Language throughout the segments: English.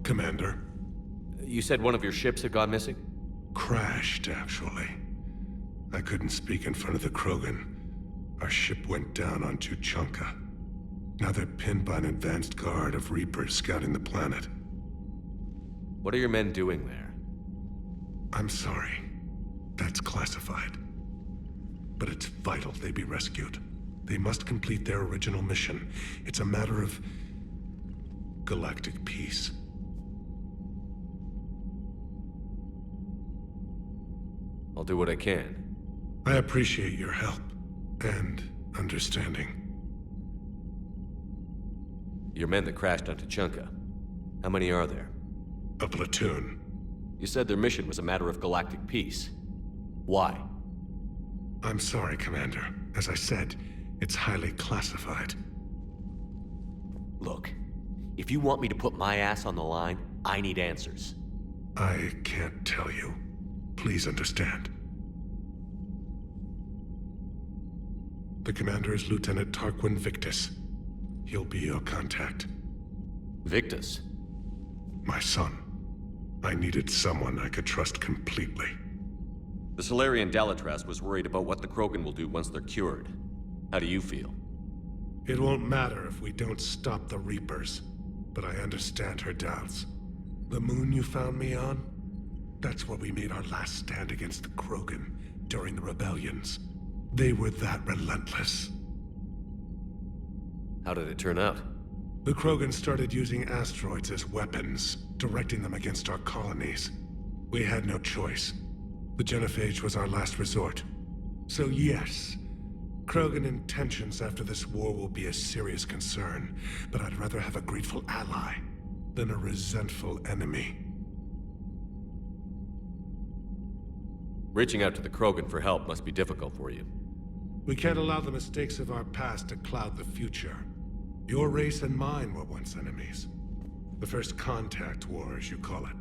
Commander. You said one of your ships had gone missing? Crashed, actually. I couldn't speak in front of the Krogan. Our ship went down on Tuchanka. Now they're pinned by an advanced guard of Reapers scouting the planet. What are your men doing there? I'm sorry. That's classified. But it's vital they be rescued. They must complete their original mission. It's a matter of galactic peace. I'll do what I can. I appreciate your help and understanding. Your men that crashed on Tuchanka. How many are there? A platoon. You said their mission was a matter of galactic peace. Why? I'm sorry, Commander. As I said, it's highly classified. Look, if you want me to put my ass on the line, I need answers. I can't tell you. Please understand. The commander is Lieutenant Tarquin Victus. He'll be your contact. Victus? My son. I needed someone I could trust completely. The Solarian Dalatras was worried about what the Krogan will do once they're cured. How do you feel? It won't matter if we don't stop the Reapers, but I understand her doubts. The moon you found me on? That's where we made our last stand against the Krogan during the rebellions. They were that relentless. How did it turn out? The Krogan started using asteroids as weapons, directing them against our colonies. We had no choice. The genophage was our last resort. So yes, Krogan intentions after this war will be a serious concern, but I'd rather have a grateful ally than a resentful enemy. Reaching out to the Krogan for help must be difficult for you. We can't allow the mistakes of our past to cloud the future. Your race and mine were once enemies. The first contact war, as you call it.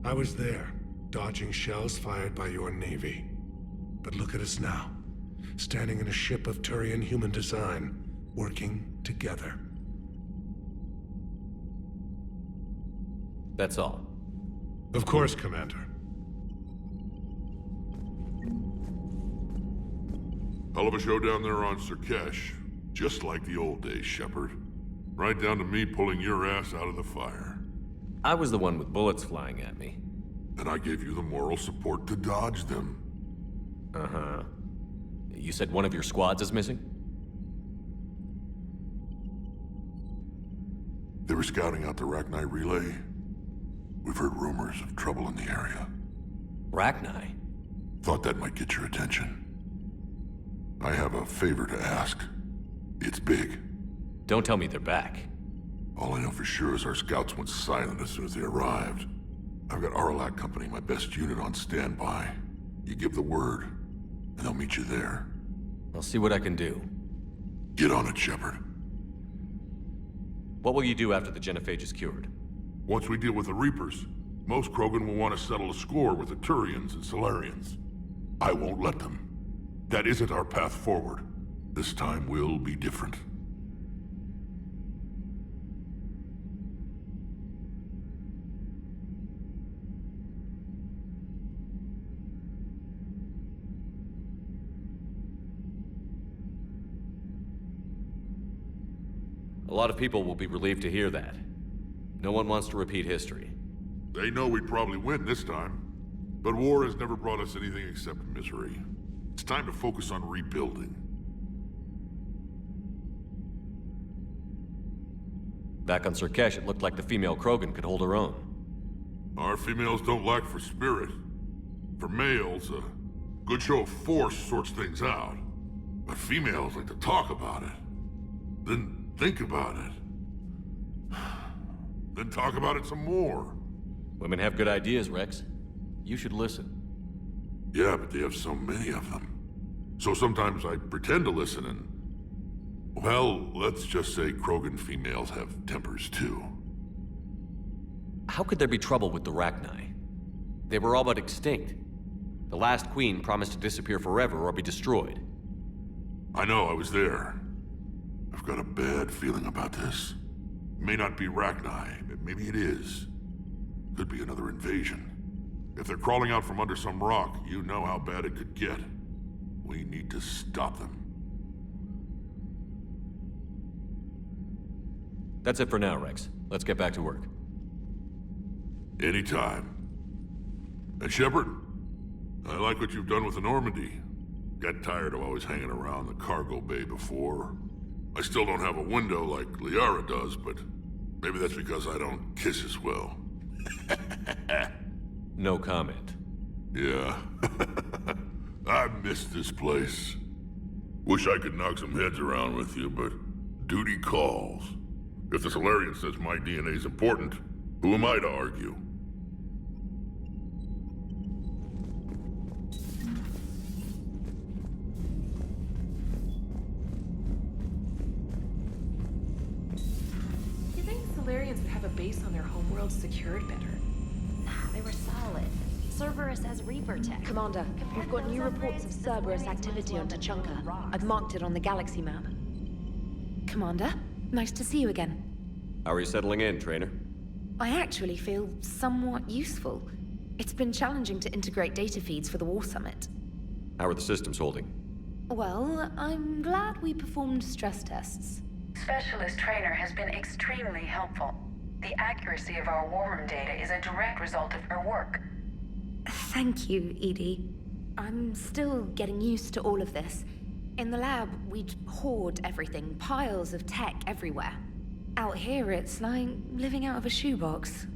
I was there, dodging shells fired by your navy. But look at us now, standing in a ship of Turian human design, working together. That's all. Of course, Commander. Hell of a show down there on Surkesh. Just like the old days, Shepard. Right down to me pulling your ass out of the fire. I was the one with bullets flying at me. And I gave you the moral support to dodge them. Uh-huh. You said one of your squads is missing? They were scouting out the Rachni relay. We've heard rumors of trouble in the area. Rachni? Thought that might get your attention. I have a favor to ask. It's big. Don't tell me they're back. All I know for sure is our scouts went silent as soon as they arrived. I've got Aralak Company, my best unit, on standby. You give the word, and they'll meet you there. I'll see what I can do. Get on it, Shepard. What will you do after the genophage is cured? Once we deal with the Reapers, most Krogan will want to settle a score with the Turians and Solarians. I won't let them. That isn't our path forward. This time will be different. A lot of people will be relieved to hear that. No one wants to repeat history. They know we'd probably win this time. But war has never brought us anything except misery. It's time to focus on rebuilding. Back on Surkesh, it looked like the female Krogan could hold her own. Our females don't lack for spirit. For males, a good show of force sorts things out. But females like to talk about it. Then think about it. Then talk about it some more. Women have good ideas, Rex. You should listen. Yeah, but they have so many of them. So sometimes I pretend to listen and... Well, let's just say Krogan females have tempers too. How could there be trouble with the Rachni? They were all but extinct. The last queen promised to disappear forever or be destroyed. I know, I was there. I've got a bad feeling about this. It may not be Rachni, but maybe it is. Could be another invasion. If they're crawling out from under some rock, you know how bad it could get. We need to stop them. That's it for now, Rex. Let's get back to work. Anytime. And Shepard, I like what you've done with the Normandy. Got tired of always hanging around the cargo bay before. I still don't have a window like Liara does, but maybe that's because I don't kiss as well. No comment. Yeah. I miss this place. Wish I could knock some heads around with you, but duty calls. If the Solarian says my DNA's important, who am I to argue? You think Solarians would have a base on their homeworld secured better? They were solid. Cerberus has Reaper tech. Commander, we've got new reports of Cerberus activity on Tuchanka. I've marked it on the galaxy map. Commander, nice to see you again. How are you settling in, Trainer? I actually feel somewhat useful. It's been challenging to integrate data feeds for the War Summit. How are the systems holding? Well, I'm glad we performed stress tests. Specialist Trainer has been extremely helpful. The accuracy of our war room data is a direct result of her work. Thank you, Edie. I'm still getting used to all of this. In the lab, we'd hoard everything, piles of tech everywhere. Out here, it's like living out of a shoebox.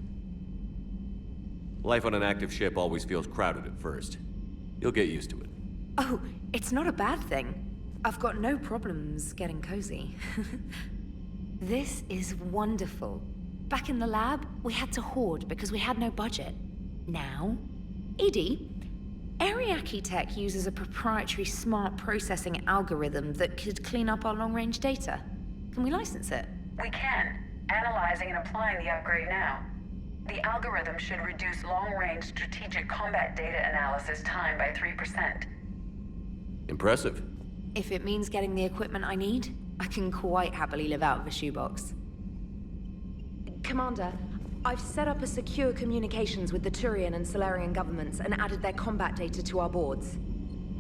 Life on an active ship always feels crowded at first. You'll get used to it. Oh, it's not a bad thing. I've got no problems getting cozy. This is wonderful. Back in the lab, we had to hoard because we had no budget. Now, Edie, Ariake Tech uses a proprietary smart processing algorithm that could clean up our long-range data. Can we license it? We can. Analyzing and applying the upgrade now. The algorithm should reduce long-range strategic combat data analysis time by 3%. Impressive. If it means getting the equipment I need, I can quite happily live out of a shoebox. Commander, I've set up a secure communications with the Turian and Solarian governments and added their combat data to our boards.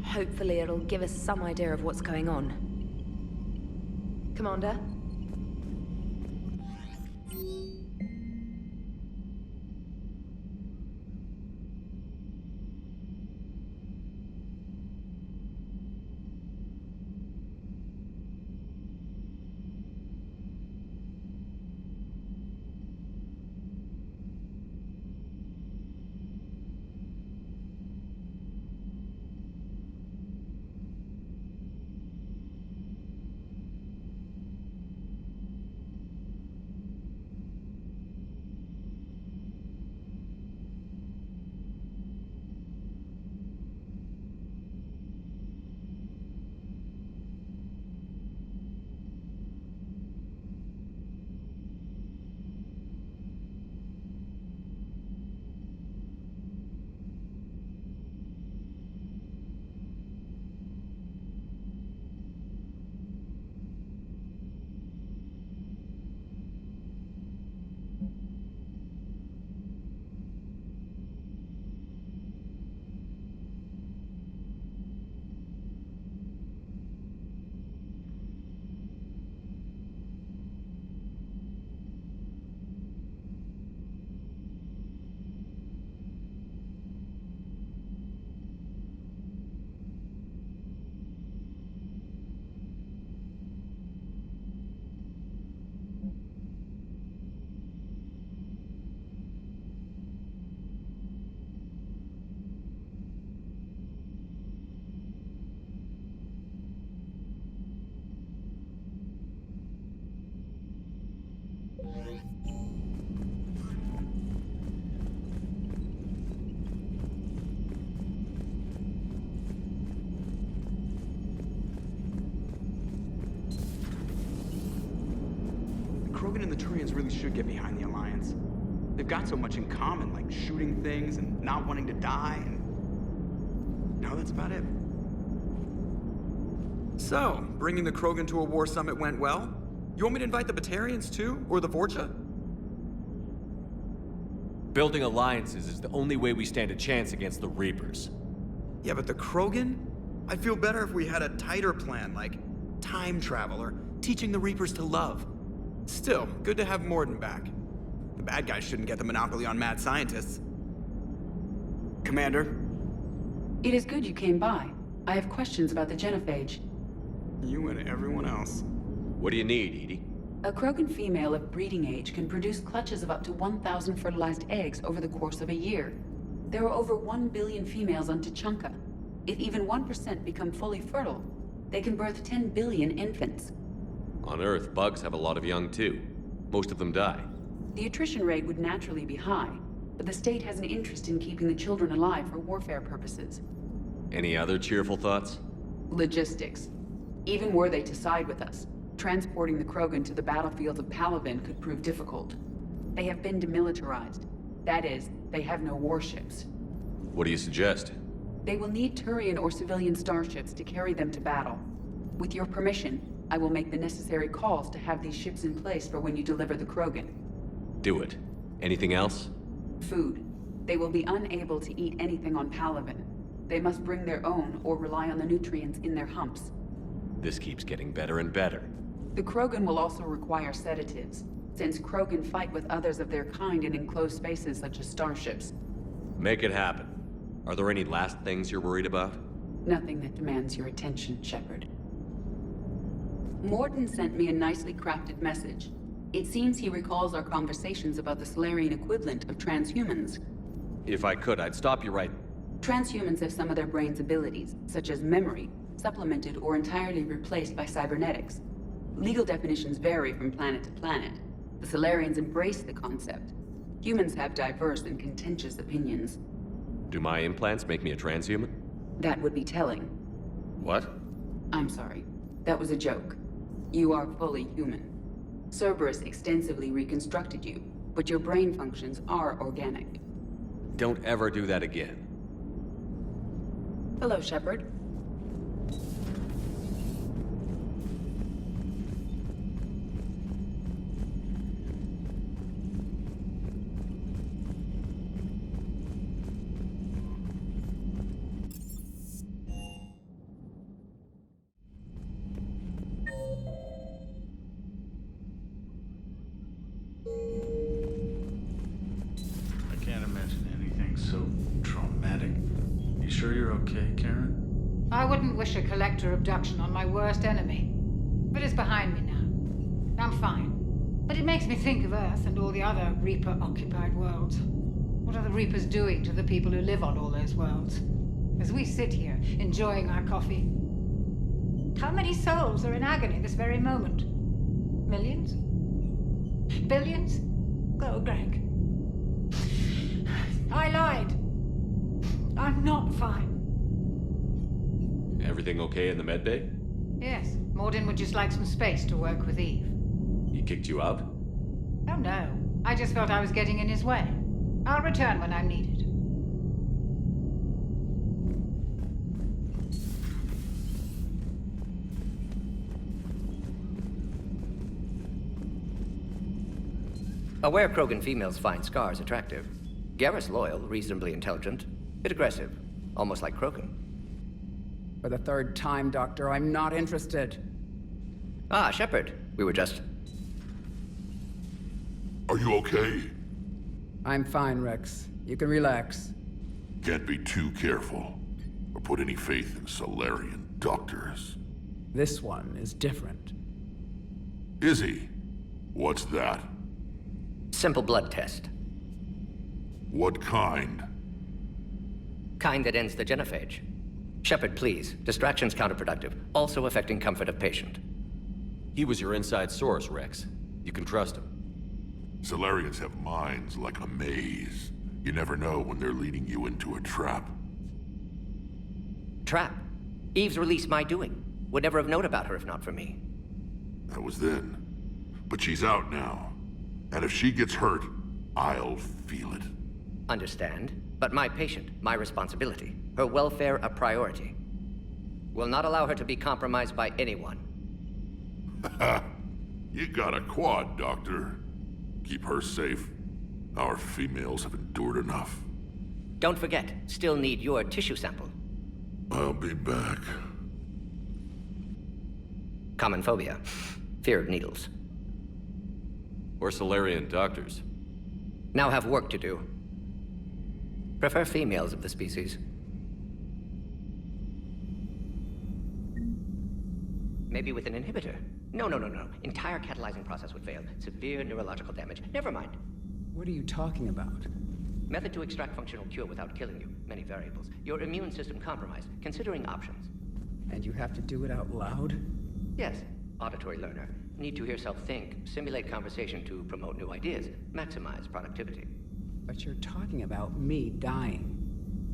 Hopefully it'll give us some idea of what's going on. Commander? Krogan and the Turians really should get behind the Alliance. They've got so much in common, like shooting things and not wanting to die, and... no, that's about it. So, bringing the Krogan to a war summit went well? You want me to invite the Batarians too? Or the Vorcha? Building alliances is the only way we stand a chance against the Reapers. Yeah, but the Krogan? I'd feel better if we had a tighter plan, like time travel or teaching the Reapers to love. Still, good to have Morden back. The bad guys shouldn't get the monopoly on mad scientists. Commander? It is good you came by. I have questions about the genophage. You and everyone else. What do you need, Edie? A Krogan female of breeding age can produce clutches of up to 1,000 fertilized eggs over the course of a year. There are over 1 billion females on Tuchanka. If even 1% become fully fertile, they can birth 10 billion infants. On Earth, bugs have a lot of young too. Most of them die. The attrition rate would naturally be high, but the state has an interest in keeping the children alive for warfare purposes. Any other cheerful thoughts? Logistics. Even were they to side with us, transporting the Krogan to the battlefields of Palaven could prove difficult. They have been demilitarized. That is, they have no warships. What do you suggest? They will need Turian or civilian starships to carry them to battle. With your permission, I will make the necessary calls to have these ships in place for when you deliver the Krogan. Do it. Anything else? Food. They will be unable to eat anything on Palaven. They must bring their own or rely on the nutrients in their humps. This keeps getting better and better. The Krogan will also require sedatives, since Krogan fight with others of their kind in enclosed spaces such as starships. Make it happen. Are there any last things you're worried about? Nothing that demands your attention, Shepard. Morden sent me a nicely crafted message. It seems he recalls our conversations about the Solarian equivalent of transhumans. If I could, I'd stop you right... Transhumans have some of their brain's abilities, such as memory, supplemented or entirely replaced by cybernetics. Legal definitions vary from planet to planet. The Solarians embrace the concept. Humans have diverse and contentious opinions. Do my implants make me a transhuman? That would be telling. What? I'm sorry. That was a joke. You are fully human. Cerberus extensively reconstructed you, but your brain functions are organic. Don't ever do that again. Hello, Shepard. I can't imagine anything so traumatic. You sure you're okay, Karen? I wouldn't wish a collector abduction on my worst enemy. But it's behind me now. I'm fine. But it makes me think of Earth and all the other Reaper-occupied worlds. What are the Reapers doing to the people who live on all those worlds? As we sit here, enjoying our coffee. How many souls are in agony this very moment? Millions? Billions? Oh, Greg. I lied. I'm not fine. Everything okay in the medbay? Yes, Morden would just like some space to work with Eve. He kicked you out? Oh no, I just felt I was getting in his way. I'll return when I'm needed. Aware Krogan females find Scars attractive. Garrus loyal, reasonably intelligent, bit aggressive, almost like Krogan. For the third time, Doctor, I'm not interested. Ah, Shepard. We were just... Are you okay? I'm fine, Rex. You can relax. Can't be too careful, or put any faith in Solarian doctors. This one is different. Is he? What's that? Simple blood test. What kind? Kind that ends the genophage. Shepard, please. Distraction's counterproductive, also affecting comfort of patient. He was your inside source, Rex. You can trust him. Solarians have minds like a maze. You never know when they're leading you into a trap. Trap? Eve's release my doing. Would never have known about her if not for me. That was then. But she's out now. And if she gets hurt, I'll feel it. Understand. But my patient, my responsibility. Her welfare a priority. Will not allow her to be compromised by anyone. You got a quad, Doctor. Keep her safe. Our females have endured enough. Don't forget, still need your tissue sample. I'll be back. Common phobia. Fear of needles. Or Solarian doctors. Now have work to do. Prefer females of the species. Maybe with an inhibitor. No. Entire catalyzing process would fail. Severe neurological damage. Never mind. What are you talking about? Method to extract functional cure without killing you. Many variables. Your immune system compromised. Considering options. And you have to do it out loud? Yes. Auditory learner. Need to hear self think. Simulate conversation to promote new ideas. Maximize productivity. But you're talking about me dying.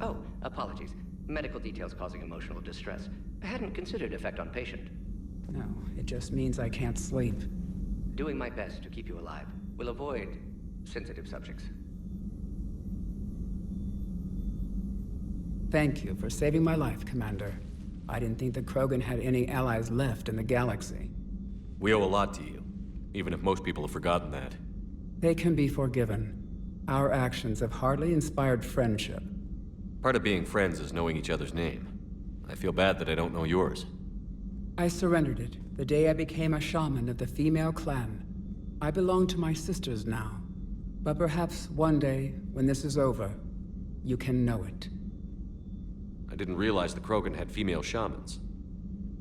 Oh, apologies. Medical details causing emotional distress. I hadn't considered effect on patient. No, it just means I can't sleep. Doing my best to keep you alive. Will avoid sensitive subjects. Thank you for saving my life, Commander. I didn't think the Krogan had any allies left in the galaxy. We owe a lot to you, even if most people have forgotten that. They can be forgiven. Our actions have hardly inspired friendship. Part of being friends is knowing each other's name. I feel bad that I don't know yours. I surrendered it the day I became a shaman of the female clan. I belong to my sisters now. But perhaps one day, when this is over, you can know it. I didn't realize the Krogan had female shamans.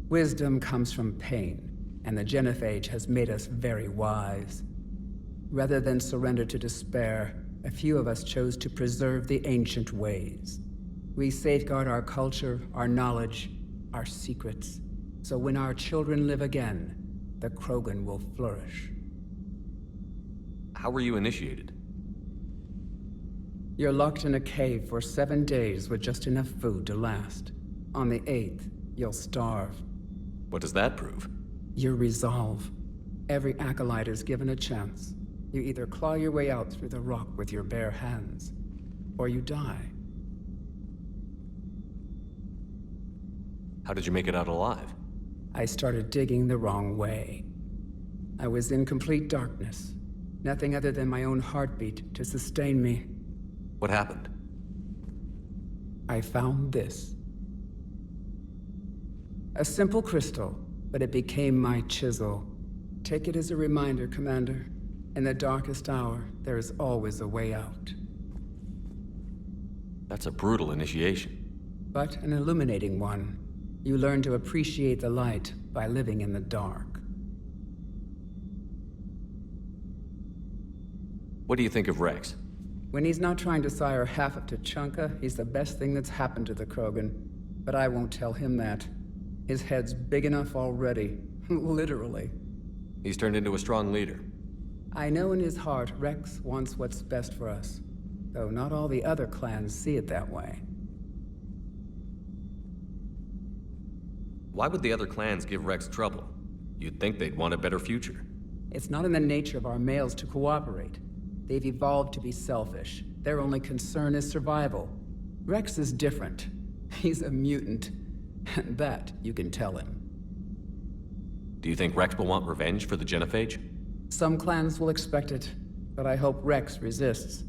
Wisdom comes from pain, and the genophage has made us very wise. Rather than surrender to despair, a few of us chose to preserve the ancient ways. We safeguard our culture, our knowledge, our secrets. So when our children live again, the Krogan will flourish. How were you initiated? You're locked in a cave for 7 days with just enough food to last. On the 8th, you'll starve. What does that prove? Your resolve. Every acolyte is given a chance. You either claw your way out through the rock with your bare hands, or you die. How did you make it out alive? I started digging the wrong way. I was in complete darkness. Nothing other than my own heartbeat to sustain me. What happened? I found this. A simple crystal, but it became my chisel. Take it as a reminder, Commander. In the darkest hour, there is always a way out. That's a brutal initiation. But an illuminating one. You learn to appreciate the light by living in the dark. What do you think of Rex? When he's not trying to sire half of Tuchanka, he's the best thing that's happened to the Krogan. But I won't tell him that. His head's big enough already. Literally. He's turned into a strong leader. I know in his heart Rex wants what's best for us. Though not all the other clans see it that way. Why would the other clans give Rex trouble? You'd think they'd want a better future. It's not in the nature of our males to cooperate. They've evolved to be selfish. Their only concern is survival. Rex is different. He's a mutant. And that you can tell him. Do you think Rex will want revenge for the genophage? Some clans will expect it, but I hope Rex resists.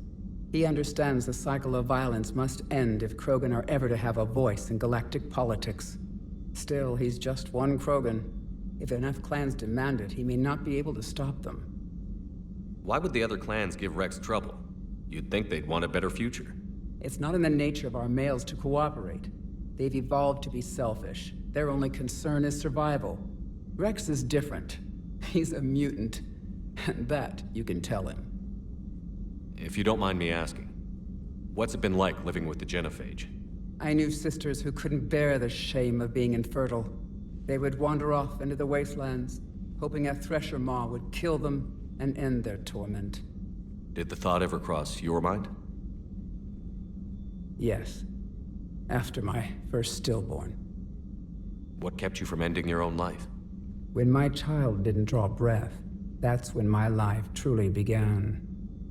He understands the cycle of violence must end if Krogan are ever to have a voice in galactic politics. Still, he's just one Krogan. If enough clans demand it, he may not be able to stop them. Why would the other clans give Rex trouble? You'd think they'd want a better future. It's not in the nature of our males to cooperate. They've evolved to be selfish. Their only concern is survival. Rex is different. He's a mutant. And that you can tell him. If you don't mind me asking, what's it been like living with the genophage? I knew sisters who couldn't bear the shame of being infertile. They would wander off into the wastelands, hoping a thresher maw would kill them and end their torment. Did the thought ever cross your mind? Yes. After my first stillborn. What kept you from ending your own life? When my child didn't draw breath, that's when my life truly began.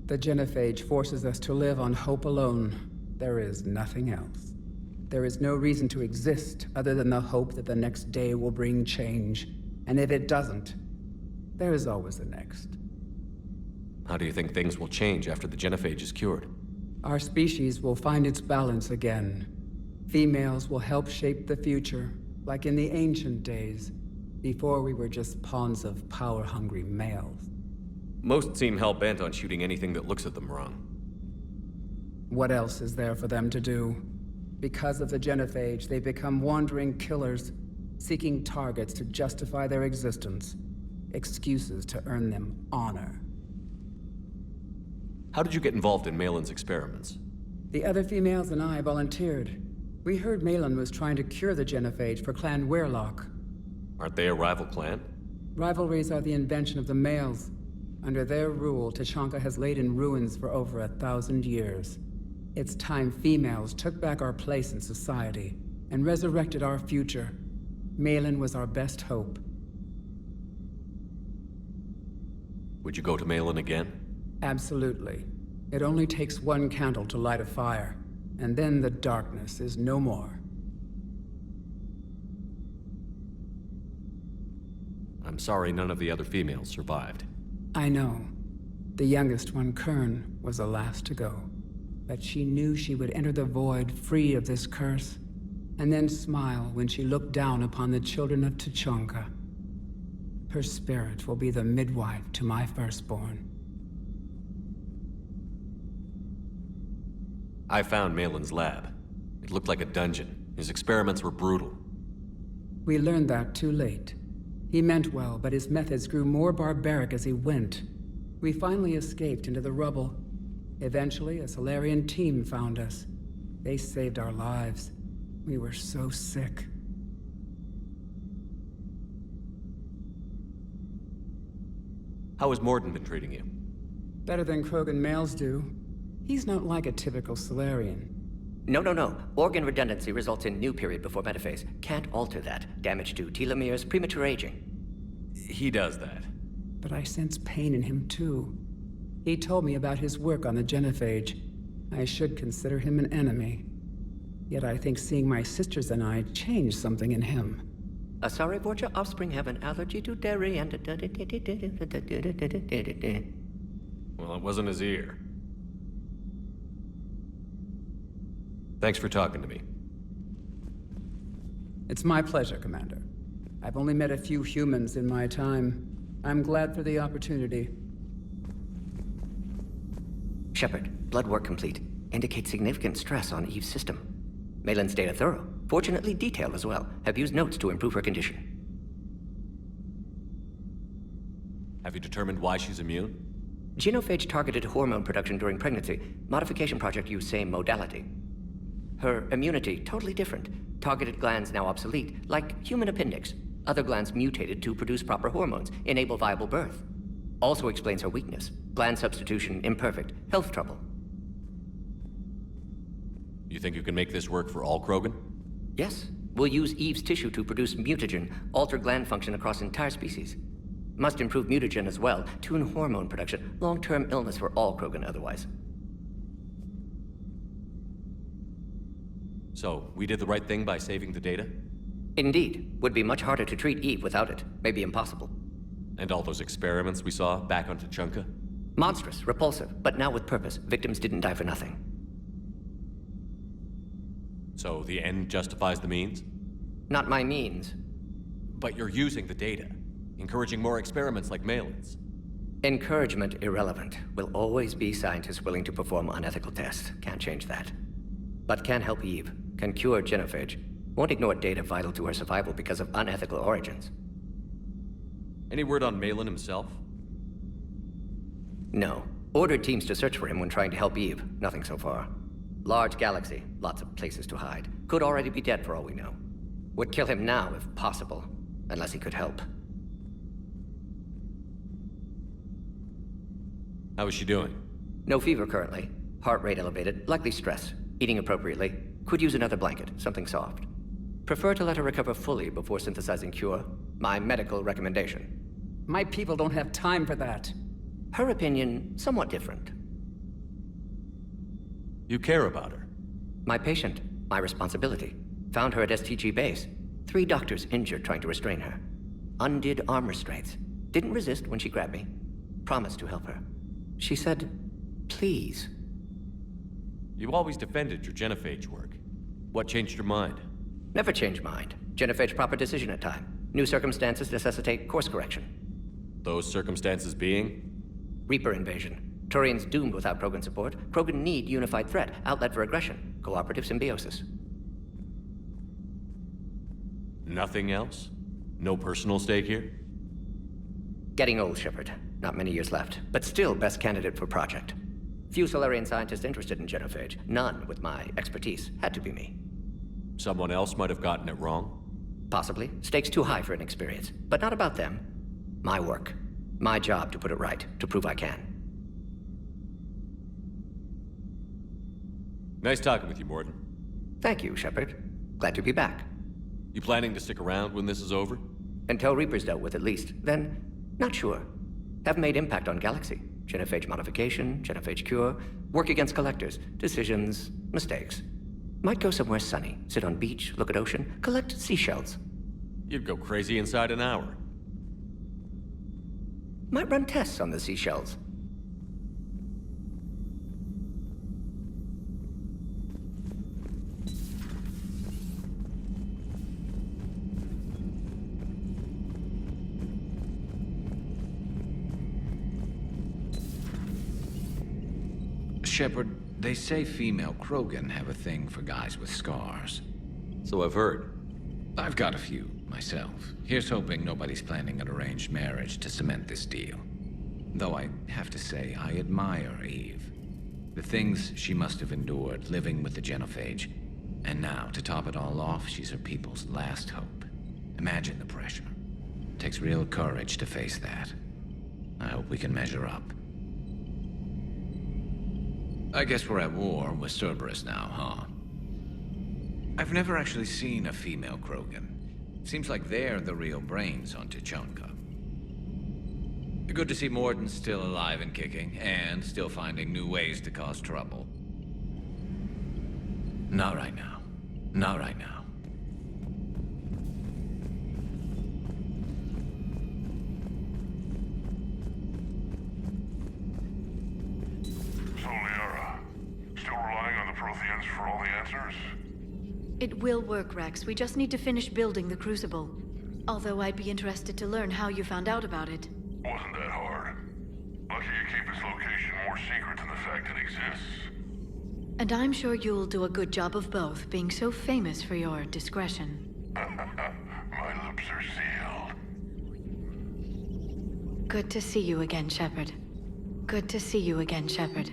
The genophage forces us to live on hope alone. There is nothing else. There is no reason to exist other than the hope that the next day will bring change. And if it doesn't, there is always the next. How do you think things will change after the genophage is cured? Our species will find its balance again. Females will help shape the future, like in the ancient days, before we were just pawns of power-hungry males. Most seem hell-bent on shooting anything that looks at them wrong. What else is there for them to do? Because of the genophage, they become wandering killers, seeking targets to justify their existence, excuses to earn them honor. How did you get involved in Malin's experiments? The other females and I volunteered. We heard Malin was trying to cure the genophage for Clan Weirlock. Aren't they a rival clan? Rivalries are the invention of the males. Under their rule, Tuchanka has laid in ruins for over 1,000 years. It's time females took back our place in society and resurrected our future. Malin was our best hope. Would you go to Malin again? Absolutely. It only takes one candle to light a fire, and then the darkness is no more. I'm sorry none of the other females survived. I know. The youngest one, Kern, was the last to go. But she knew she would enter the void free of this curse, and then smile when she looked down upon the children of Tuchanka. Her spirit will be the midwife to my firstborn. I found Malin's lab. It looked like a dungeon. His experiments were brutal. We learned that too late. He meant well, but his methods grew more barbaric as he went. We finally escaped into the rubble. Eventually, a Solarian team found us. They saved our lives. We were so sick. How has Morden been treating you? Better than Krogan males do. He's not like a typical Solarian. No. Organ redundancy results in new period before metaphase. Can't alter that. Damage to telomeres, premature aging. He does that. But I sense pain in him too. He told me about his work on the genophage. I should consider him an enemy. Yet I think seeing my sisters and I changed something in him. Sorry, Vorcha offspring have an allergy to dairy and... Well, it wasn't his ear. Thanks for talking to me. It's my pleasure, Commander. I've only met a few humans in my time. I'm glad for the opportunity. Shepard, blood work complete. Indicates significant stress on Eve's system. Malin's data thorough. Fortunately detailed as well. Have used notes to improve her condition. Have you determined why she's immune? Genophage targeted hormone production during pregnancy. Modification project used same modality. Her immunity, totally different. Targeted glands now obsolete, like human appendix. Other glands mutated to produce proper hormones, enable viable birth. Also explains her weakness. Gland substitution imperfect. Health trouble. You think you can make this work for all Krogan? Yes. We'll use Eve's tissue to produce mutagen, alter gland function across entire species. Must improve mutagen as well, tune hormone production. Long-term illness for all Krogan otherwise. So, we did the right thing by saving the data? Indeed. Would be much harder to treat Eve without it. Maybe impossible. And all those experiments we saw back on Tuchanka? Monstrous, repulsive, but now with purpose. Victims didn't die for nothing. So the end justifies the means? Not my means. But you're using the data, encouraging more experiments like Malin's. Encouragement irrelevant. Will always be scientists willing to perform unethical tests. Can't change that. But can help Eve. Can cure genophage. Won't ignore data vital to her survival because of unethical origins. Any word on Malin himself? No. Ordered teams to search for him when trying to help Eve. Nothing so far. Large galaxy. Lots of places to hide. Could already be dead for all we know. Would kill him now if possible. Unless he could help. How is she doing? No fever currently. Heart rate elevated. Likely stress. Eating appropriately. Could use another blanket. Something soft. Prefer to let her recover fully before synthesizing cure. My medical recommendation. My people don't have time for that. Her opinion, somewhat different. You care about her? My patient. My responsibility. Found her at STG base. 3 doctors injured trying to restrain her. Undid arm restraints. Didn't resist when she grabbed me. Promised to help her. She said, please. You always defended your genophage work. What changed your mind? Never change mind. Genophage proper decision at time. New circumstances necessitate course correction. Those circumstances being? Reaper invasion. Turians doomed without Krogan support. Krogan need unified threat, outlet for aggression, cooperative symbiosis. Nothing else? No personal stake here? Getting old, Shepard. Not many years left, but still best candidate for project. Few Solarian scientists interested in genophage. None with my expertise. Had to be me. Someone else might have gotten it wrong? Possibly. Stakes too high for inexperience. But not about them. My work. My job to put it right, to prove I can. Nice talking with you, Morden. Thank you, Shepard. Glad to be back. You planning to stick around when this is over? Until Reaper's dealt with, at least. Then, not sure. Have made impact on Galaxy. Genophage modification, genophage cure, work against collectors, decisions, mistakes. Might go somewhere sunny, sit on beach, look at ocean, collect seashells. You'd go crazy inside an hour. Might run tests on the seashells. Shepard, they say female Krogan have a thing for guys with scars. So I've heard. I've got a few, myself. Here's hoping nobody's planning an arranged marriage to cement this deal. Though I have to say, I admire Eve. The things she must have endured living with the genophage. And now, to top it all off, she's her people's last hope. Imagine the pressure. Takes real courage to face that. I hope we can measure up. I guess we're at war with Cerberus now, huh? I've never actually seen a female Krogan. Seems like they're the real brains on Tuchanka. Good to see Morden's still alive and kicking, and still finding new ways to cause trouble. Not right now. Not right now. For all the answers? It will work, Rex. We just need to finish building the Crucible. Although I'd be interested to learn how you found out about it. Wasn't that hard. Lucky you keep its location more secret than the fact it exists. And I'm sure you'll do a good job of both, being so famous for your discretion. My lips are sealed. Good to see you again, Shepard. Good to see you again, Shepard.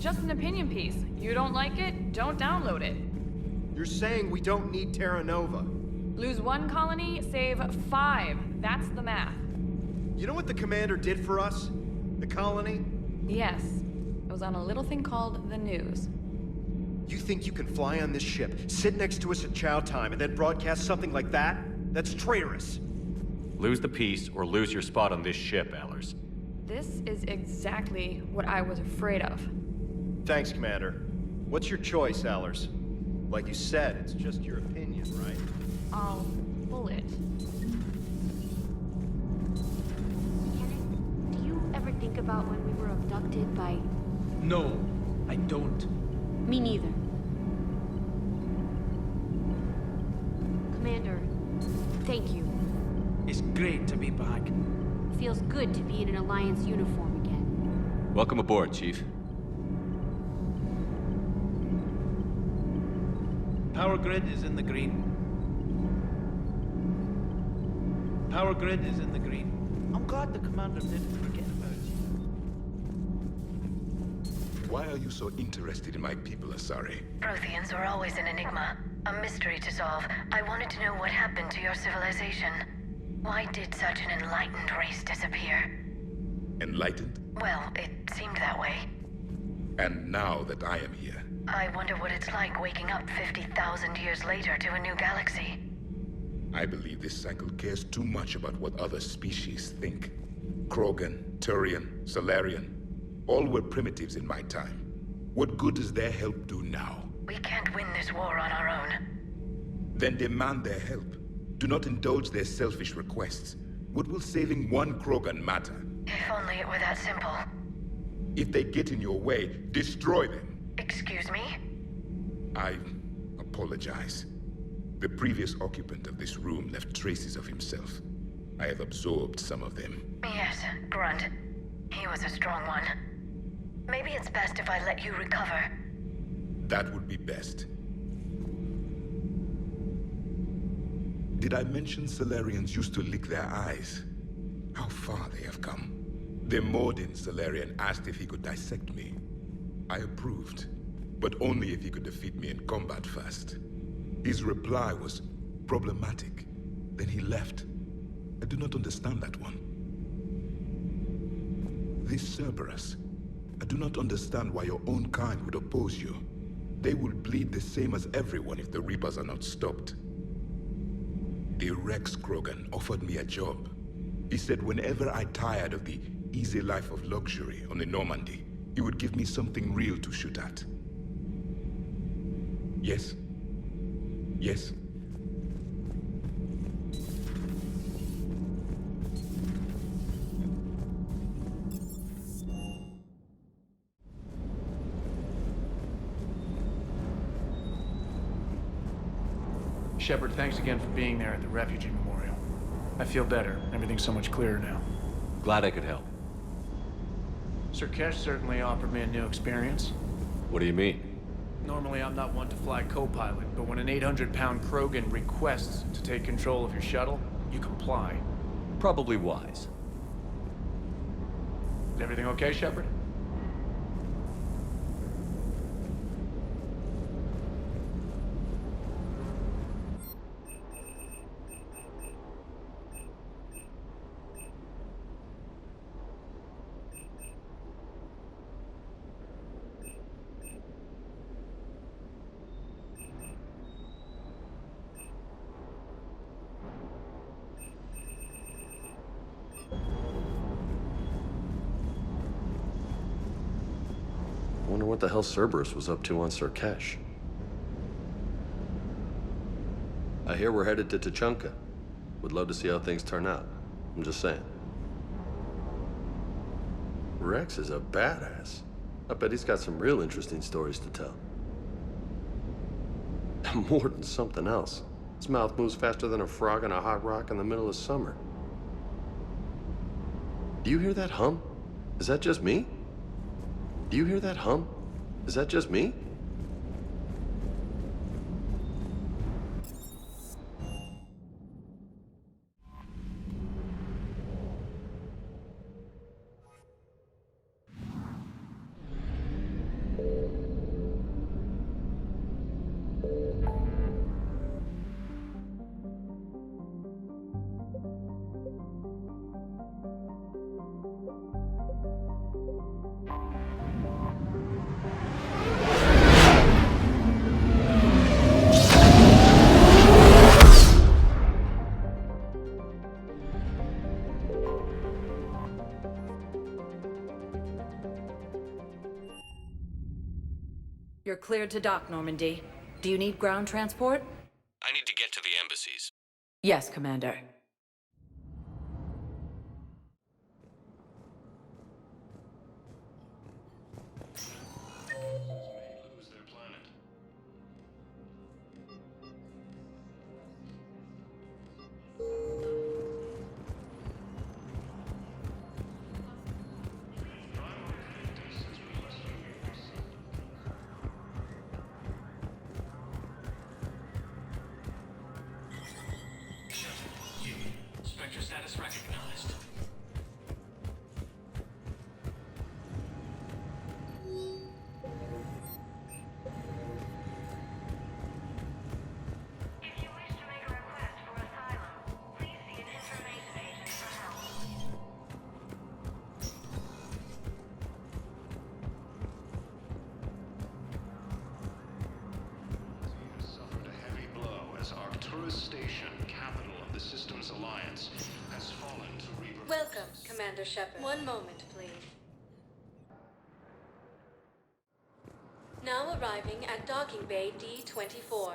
Just an opinion piece. You don't like it, don't download it. You're saying we don't need Terra Nova. Lose 1 colony, save 5. That's the math. You know what the commander did for us? The colony? Yes. It was on a little thing called the news. You think you can fly on this ship, sit next to us at chow time, and then broadcast something like that? That's traitorous. Lose the peace or lose your spot on this ship, Allers. This is exactly what I was afraid of. Thanks, Commander. What's your choice, Allers? Like you said, it's just your opinion, right? I'll pull it. Do you ever think about when we were abducted by... No, I don't. Me neither. Commander, thank you. It's great to be back. Feels good to be in an Alliance uniform again. Welcome aboard, Chief. Power grid is in the green. Power grid is in the green. I'm glad the commander didn't forget about you. Why are you so interested in my people, Asari? Protheans were always an enigma, a mystery to solve. I wanted to know what happened to your civilization. Why did such an enlightened race disappear? Enlightened? Well, it seemed that way. And now that I am here, I wonder what it's like waking up 50,000 years later to a new galaxy. I believe this cycle cares too much about what other species think. Krogan, Turian, Solarian, all were primitives in my time. What good does their help do now? We can't win this war on our own. Then demand their help. Do not indulge their selfish requests. What will saving one Krogan matter? If only it were that simple. If they get in your way, destroy them. Excuse me? I apologize. The previous occupant of this room left traces of himself. I have absorbed some of them. Yes, Grunt. He was a strong one. Maybe it's best if I let you recover. That would be best. Did I mention Solarians used to lick their eyes? How far they have come. The Mordin Solarian asked if he could dissect me. I approved, but only if he could defeat me in combat first. His reply was problematic. Then he left. I do not understand that one. This Cerberus. I do not understand why your own kind would oppose you. They will bleed the same as everyone if the Reapers are not stopped. The Rex Krogan offered me a job. He said whenever I tired of the easy life of luxury on the Normandy, he would give me something real to shoot at. Yes? Yes? Shepard, thanks again for being there at the Refugee Memorial. I feel better. Everything's so much clearer now. Glad I could help. Sir Kesh certainly offered me a new experience. What do you mean? Normally, I'm not one to fly co-pilot, but when an 800-pound Krogan requests to take control of your shuttle, you comply. Probably wise. Is everything okay, Shepard? Wonder what the hell Cerberus was up to on Sir Kesh. I hear we're headed to Tuchanka. Would love to see how things turn out. I'm just saying. Rex is a badass. I bet he's got some real interesting stories to tell. More than something else. His mouth moves faster than a frog on a hot rock in the middle of summer. Do you hear that hum? Is that just me? Do you hear that hum? Is that just me? You're cleared to dock, Normandy. Do you need ground transport? I need to get to the embassies. Yes, Commander. Spectre status recognized. Welcome, Commander Shepard. One moment, please. Now arriving at Docking Bay D-24.